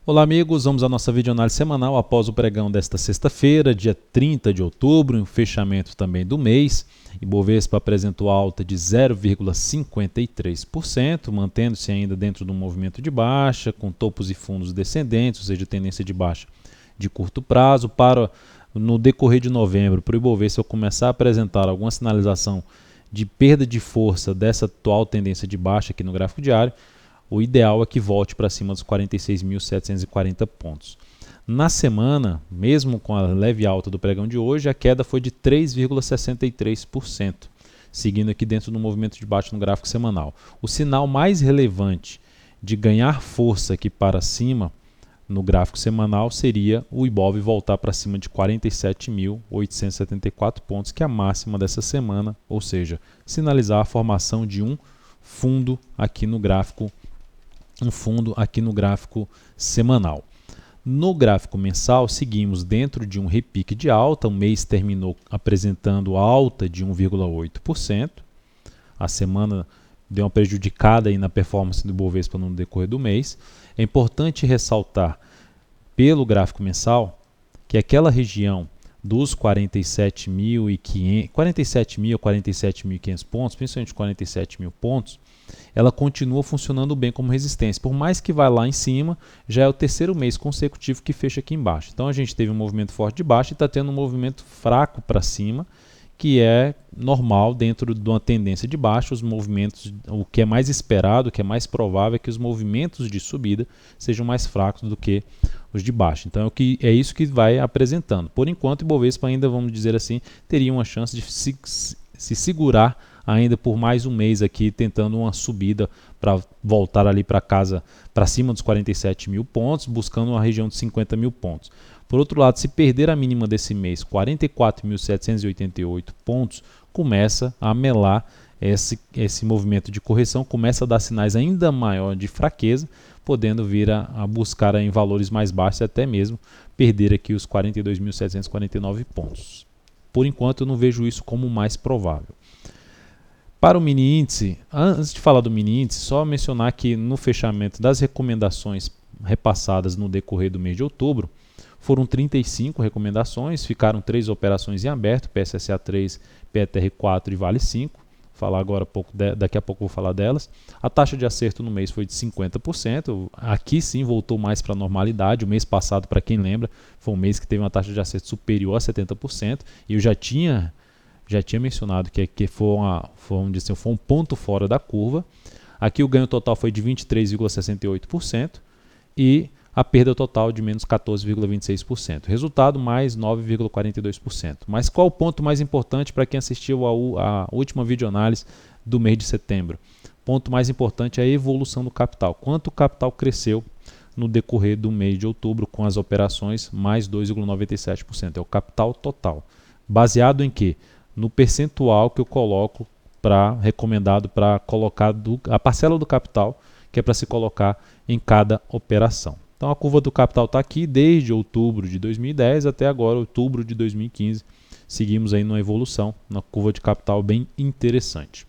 Olá amigos, vamos à nossa videoanálise semanal após o pregão desta sexta-feira, dia 30 de outubro, o fechamento também do mês. Ibovespa apresentou alta de 0,53%, mantendo-se ainda dentro do movimento de baixa, com topos e fundos descendentes, ou seja, tendência de baixa de curto prazo. No decorrer de novembro, para o Ibovespa começar a apresentar alguma sinalização de perda de força dessa atual tendência de baixa aqui no gráfico diário, o ideal é que volte para cima dos 46.740 pontos. Na semana, mesmo com a leve alta do pregão de hoje, a queda foi de 3,63%, seguindo aqui dentro do movimento de baixa no gráfico semanal. O sinal mais relevante de ganhar força aqui para cima no gráfico semanal seria o Ibov voltar para cima de 47.874 pontos, que é a máxima dessa semana, ou seja, sinalizar a formação de um fundo aqui no gráfico semanal. No gráfico mensal, seguimos dentro de um repique de alta. O mês terminou apresentando alta de 1,8%. A semana deu uma prejudicada aí na performance do Ibovespa no decorrer do mês. É importante ressaltar, pelo gráfico mensal, que aquela região dos 47.500 a 47.500 pontos, principalmente 47.000 pontos, ela continua funcionando bem como resistência. Por mais que vá lá em cima, já é o terceiro mês consecutivo que fecha aqui embaixo. Então a gente teve um movimento forte de baixo e está tendo um movimento fraco para cima, que é normal dentro de uma tendência de baixa. Os movimentos, o que é mais esperado, o que é mais provável é que os movimentos de subida sejam mais fracos do que os de baixo. Então é isso que vai apresentando. Por enquanto, o Ibovespa ainda, vamos dizer assim, teria uma chance de se segurar ainda por mais um mês aqui, tentando uma subida para voltar ali para casa, para cima dos 47.000 pontos, buscando uma região de 50.000 pontos. Por outro lado, se perder a mínima desse mês, 44.788 pontos, começa a melar esse movimento de correção, começa a dar sinais ainda maior de fraqueza, podendo vir a buscar em valores mais baixos e até mesmo perder aqui os 42.749 pontos. Por enquanto, eu não vejo isso como mais provável. Para o mini índice, antes de falar do mini índice, só mencionar que no fechamento das recomendações repassadas no decorrer do mês de outubro, foram 35 recomendações, ficaram 3 operações em aberto, PSSA 3, PETR 4 e Vale 5. Falar agora daqui a pouco vou falar delas. A taxa de acerto no mês foi de 50%, aqui sim voltou mais para a normalidade. O mês passado, para quem lembra, foi um mês que teve uma taxa de acerto superior a 70%, e eu já tinha mencionado que foi um ponto fora da curva. Aqui o ganho total foi de 23,68% e a perda total de menos 14,26%. Resultado mais 9,42%. Mas qual o ponto mais importante para quem assistiu a última videoanálise do mês de setembro? O ponto mais importante é a evolução do capital. Quanto o capital cresceu no decorrer do mês de outubro com as operações mais 2,97%. É o capital total. Baseado em quê? No percentual que eu coloco recomendado para colocar a parcela do capital que é para se colocar em cada operação. Então a curva do capital está aqui desde outubro de 2010 até agora, outubro de 2015. Seguimos aí numa evolução, na curva de capital bem interessante.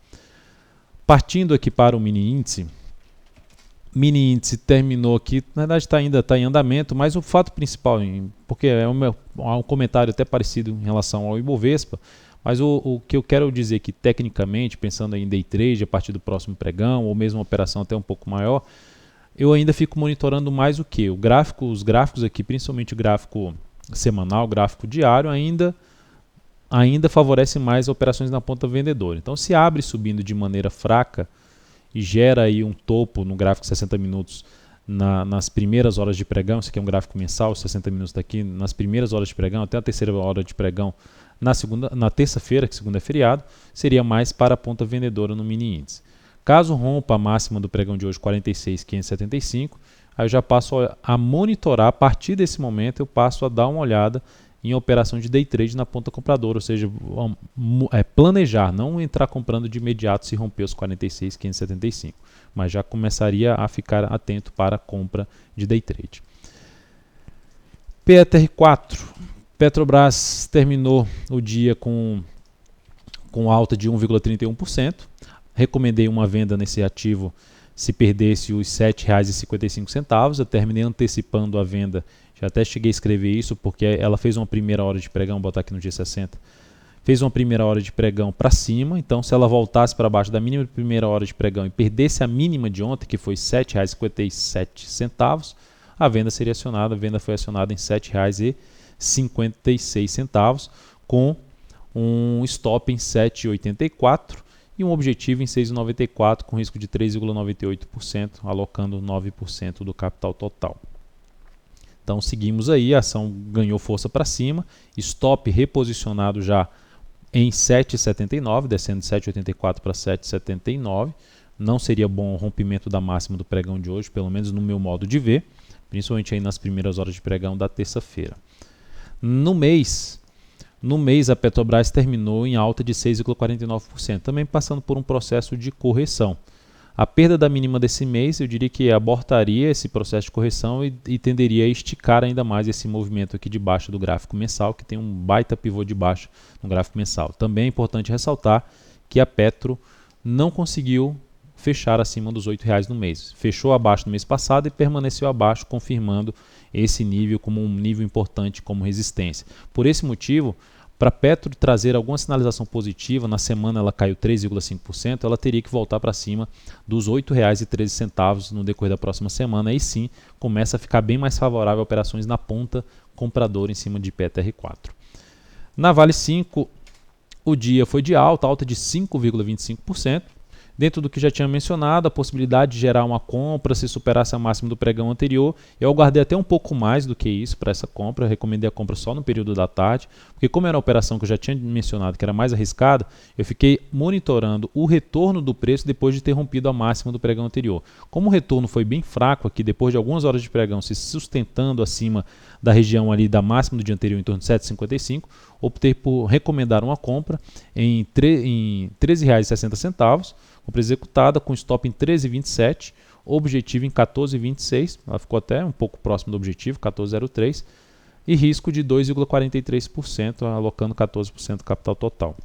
Partindo aqui para o mini índice terminou aqui, na verdade ainda está em andamento, mas o fato principal, porque é um comentário até parecido em relação ao Ibovespa, mas o que eu quero dizer que tecnicamente, pensando em day trade a partir do próximo pregão, ou mesmo uma operação até um pouco maior, eu ainda fico monitorando mais o que? Os gráficos aqui, principalmente o gráfico semanal, o gráfico diário, ainda favorece mais operações na ponta vendedora. Então, se abre subindo de maneira fraca e gera aí um topo no gráfico 60 minutos nas primeiras horas de pregão, isso aqui é um gráfico mensal, 60 minutos daqui, nas primeiras horas de pregão, até a terceira hora de pregão, na terça-feira, que segunda é feriado, seria mais para a ponta vendedora no mini índice. Caso rompa a máxima do pregão de hoje, 46.575, aí eu já passo a monitorar. A partir desse momento, eu passo a dar uma olhada em operação de day trade na ponta compradora, ou seja, planejar, não entrar comprando de imediato se romper os 46.575, mas já começaria a ficar atento para a compra de day trade. PETR 4, Petrobras terminou o dia com alta de 1,31%. Recomendei uma venda nesse ativo se perdesse os R$ 7,55, eu terminei antecipando a venda, já até cheguei a escrever isso, porque ela fez uma primeira hora de pregão, vou botar aqui no dia 60, fez uma primeira hora de pregão para cima, então se ela voltasse para baixo da mínima primeira hora de pregão e perdesse a mínima de ontem, que foi R$ 7,57, a venda seria acionada, a venda foi acionada em R$ 7,56, com um stop em 7,84 e um objetivo em 6,94 com risco de 3,98%, alocando 9% do capital total. Então seguimos aí, a ação ganhou força para cima, stop reposicionado já em 7,79, descendo de 7,84 para 7,79. Não seria bom o rompimento da máxima do pregão de hoje, pelo menos no meu modo de ver, principalmente aí nas primeiras horas de pregão da terça-feira. No mês, a Petrobras terminou em alta de 6,49%, também passando por um processo de correção. A perda da mínima desse mês, eu diria que abortaria esse processo de correção e tenderia a esticar ainda mais esse movimento aqui de baixa do gráfico mensal, que tem um baita pivô de baixa no gráfico mensal. Também é importante ressaltar que a Petro não conseguiu fechar acima dos R$ 8,00 no mês. Fechou abaixo no mês passado e permaneceu abaixo, confirmando esse nível como um nível importante como resistência. Por esse motivo, para a Petro trazer alguma sinalização positiva, na semana ela caiu 3,5%, ela teria que voltar para cima dos R$ 8,13 no decorrer da próxima semana. Aí sim, começa a ficar bem mais favorável a operações na ponta compradora em cima de PTR4. Na Vale 5, o dia foi de alta de 5,25%. Dentro do que já tinha mencionado, a possibilidade de gerar uma compra se superasse a máxima do pregão anterior. Eu aguardei até um pouco mais do que isso para essa compra, eu recomendei a compra só no período da tarde, porque como era uma operação que eu já tinha mencionado que era mais arriscada, eu fiquei monitorando o retorno do preço depois de ter rompido a máxima do pregão anterior. Como o retorno foi bem fraco aqui, depois de algumas horas de pregão se sustentando acima da região ali da máxima do dia anterior, em torno de 7,55, optei por recomendar uma compra em R$ 13,60, compra executada com stop em 13,27, objetivo em 14,26, ela ficou até um pouco próximo do objetivo, 14,03, e risco de 2,43%, alocando 14% do capital total.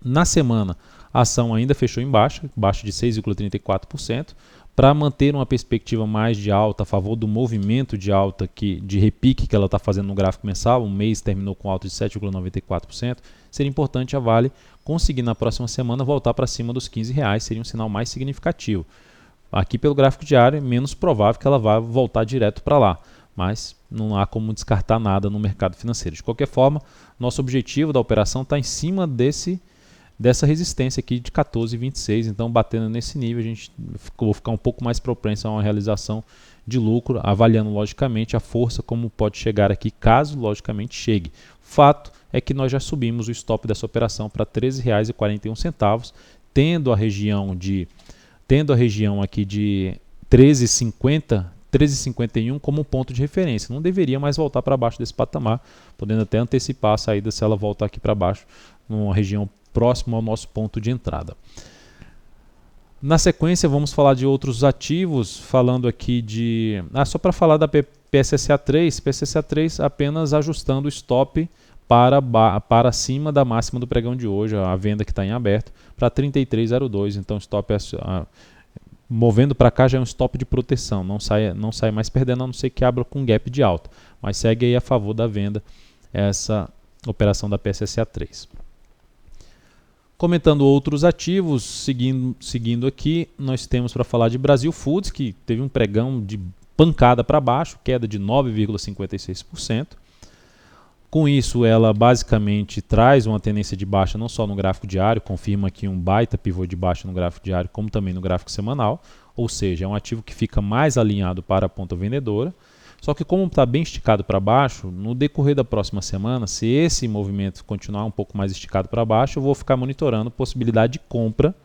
Na semana, a ação ainda fechou em baixa de 6,34%, para manter uma perspectiva mais de alta a favor do movimento de alta de repique que ela está fazendo no gráfico mensal. O mês terminou com alta de 7,94%. Seria importante a Vale conseguir na próxima semana voltar para cima dos R$ 15,00, seria um sinal mais significativo. Aqui pelo gráfico diário é menos provável que ela vá voltar direto para lá, mas não há como descartar nada no mercado financeiro. De qualquer forma, nosso objetivo da operação está em cima dessa resistência aqui de 14,26, então batendo nesse nível a gente vou ficar um pouco mais propenso a uma realização de lucro, avaliando logicamente a força como pode chegar aqui, caso logicamente chegue. Fato é que nós já subimos o stop dessa operação para R$ 13,41, tendo a região aqui de 13,51 como um ponto de referência. Não deveria mais voltar para baixo desse patamar, podendo até antecipar a saída se ela voltar aqui para baixo, numa região próximo ao nosso ponto de entrada. Na sequência, vamos falar de outros ativos, falando aqui de... só para falar da PSSA3 apenas ajustando o stop para cima da máxima do pregão de hoje, a venda que está em aberto, para 33,02, então stop movendo para cá já é um stop de proteção, não sai mais perdendo, a não ser que abra com gap de alta, mas segue aí a favor da venda essa operação da PSSA3. Comentando outros ativos, seguindo aqui, nós temos para falar de Brasil Foods, que teve um pregão de pancada para baixo, queda de 9,56%. Com isso, ela basicamente traz uma tendência de baixa não só no gráfico diário, confirma aqui um baita pivô de baixa no gráfico diário, como também no gráfico semanal, ou seja, é um ativo que fica mais alinhado para a ponta vendedora. Só que como está bem esticado para baixo, no decorrer da próxima semana, se esse movimento continuar um pouco mais esticado para baixo, eu vou ficar monitorando a possibilidade de compra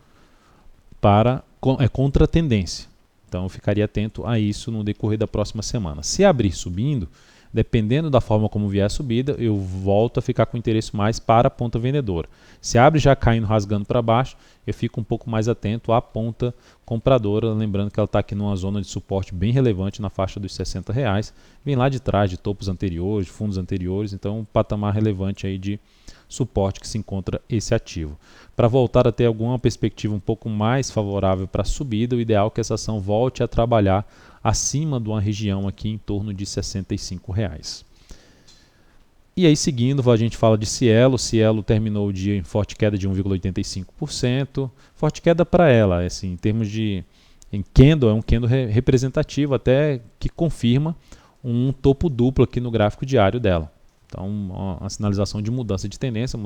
contra a tendência. Então eu ficaria atento a isso no decorrer da próxima semana. Se abrir subindo, dependendo da forma como vier a subida, eu volto a ficar com interesse mais para a ponta vendedora. Se abre já caindo, rasgando para baixo, eu fico um pouco mais atento à ponta compradora, lembrando que ela está aqui numa zona de suporte bem relevante na faixa dos R$60, vem lá de trás de topos anteriores, de fundos anteriores, então um patamar relevante aí de suporte que se encontra esse ativo. Para voltar a ter alguma perspectiva um pouco mais favorável para a subida, o ideal é que essa ação volte a trabalhar acima de uma região aqui em torno de R$65. E aí seguindo, a gente fala de Cielo. Cielo terminou o dia em forte queda de 1,85%. Forte queda para ela, assim, em termos de candle, é um candle representativo até que confirma um topo duplo aqui no gráfico diário dela. Então, uma sinalização de mudança de tendência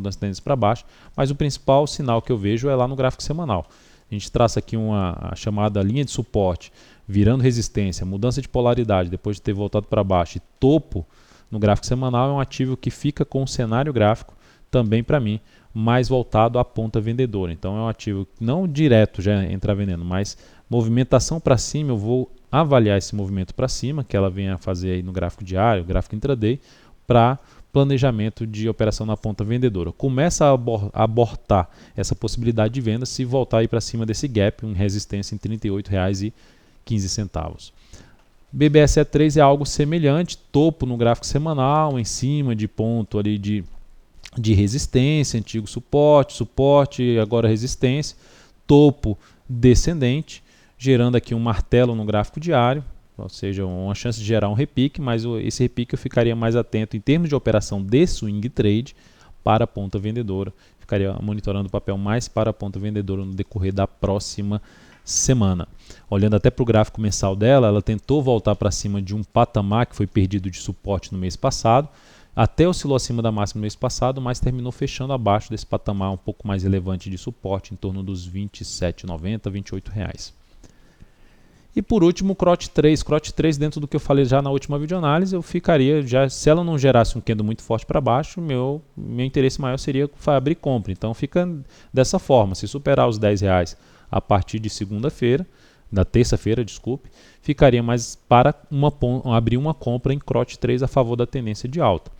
para baixo, mas o principal sinal que eu vejo é lá no gráfico semanal. A gente traça aqui a chamada linha de suporte, virando resistência, mudança de polaridade depois de ter voltado para baixo e topo no gráfico semanal. É um ativo que fica com o cenário gráfico também para mim mais voltado à ponta vendedora. Então é um ativo não direto já entrar vendendo, mas movimentação para cima. Eu vou avaliar esse movimento para cima que ela vem a fazer aí no gráfico diário, gráfico intraday, para planejamento de operação na ponta vendedora. Começa a abortar essa possibilidade de venda se voltar aí para cima desse gap, uma resistência em R$ 38,15. BBSE3 é algo semelhante, topo no gráfico semanal, em cima de ponto ali de resistência, antigo suporte, agora resistência, topo descendente, gerando aqui um martelo no gráfico diário, ou seja, uma chance de gerar um repique, mas esse repique eu ficaria mais atento em termos de operação de swing trade para a ponta vendedora, ficaria monitorando o papel mais para a ponta vendedora no decorrer da próxima semana. Olhando até para o gráfico mensal dela, ela tentou voltar para cima de um patamar que foi perdido de suporte no mês passado, até oscilou acima da máxima no mês passado, mas terminou fechando abaixo desse patamar um pouco mais relevante de suporte, em torno dos R$ 27,90, R$ 28,00. E por último, o CROT 3. CROT 3, dentro do que eu falei já na última videoanálise, eu ficaria, já, se ela não gerasse um candle muito forte para baixo, meu interesse maior seria abrir compra. Então fica dessa forma, se superar os R$10 a partir de segunda-feira, da terça-feira, desculpe, ficaria mais para abrir uma compra em CROT 3 a favor da tendência de alta.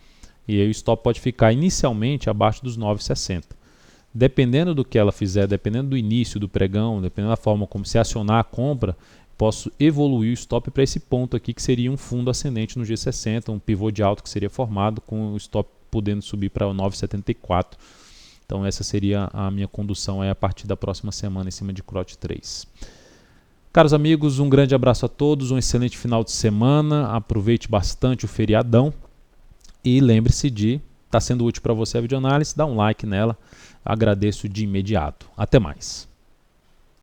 E aí o stop pode ficar inicialmente abaixo dos 9,60. Dependendo do que ela fizer, dependendo do início do pregão, dependendo da forma como se acionar a compra, posso evoluir o stop para esse ponto aqui, que seria um fundo ascendente no G60, um pivô de alta que seria formado, com o stop podendo subir para o 9,74. Então essa seria a minha condução aí a partir da próxima semana em cima de CROT 3. Caros amigos, um grande abraço a todos, um excelente final de semana, aproveite bastante o feriadão e lembre-se de, está sendo útil para você a videoanálise, dá um like nela, agradeço de imediato. Até mais.